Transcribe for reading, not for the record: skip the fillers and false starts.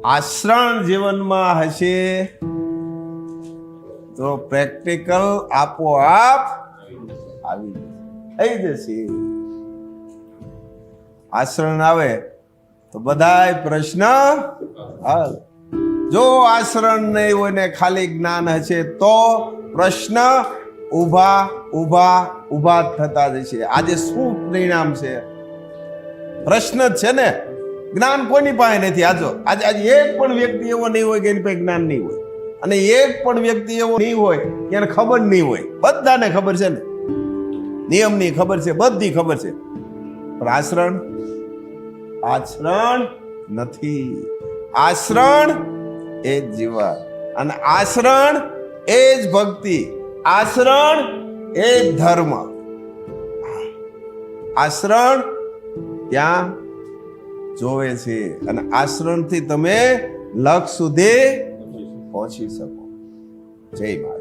આશ્રણ જીવનમાં હશે તો પ્રેક્ટિકલ આપોઆપ આવી જશે. આશ્રણ આવે તો બધાય પ્રશ્ન હલ. જો આશ્રણ નહીં હોય ને ખાલી જ્ઞાન હશે તો પ્રશ્ન ઊભા થતા જશે. આજે શું પરિણામ છે? પ્રશ્ન જ છે ને. જ્ઞાન કોની પાસે નથી? આજે એક પણ વ્યક્તિ એવો નહીં હોય કે એની પાસે જ્ઞાન નહીં હોય, અને એક પણ વ્યક્તિ એવો નહીં હોય કે એને ખબર નહીં હોય. બધાને ખબર છે ને, નિયમની ખબર છે, બધી ખબર છે, પણ આચરણ નથી. આચરણ એ જ જીવન, અને આચરણ એ જ ભક્તિ, આચરણ એ જ ધર્મ. આચરણ ત્યાં જોવે છે, અને આચરણથી તમે લક્ષ્ય સુધી પહોંચી શકો. જય મા.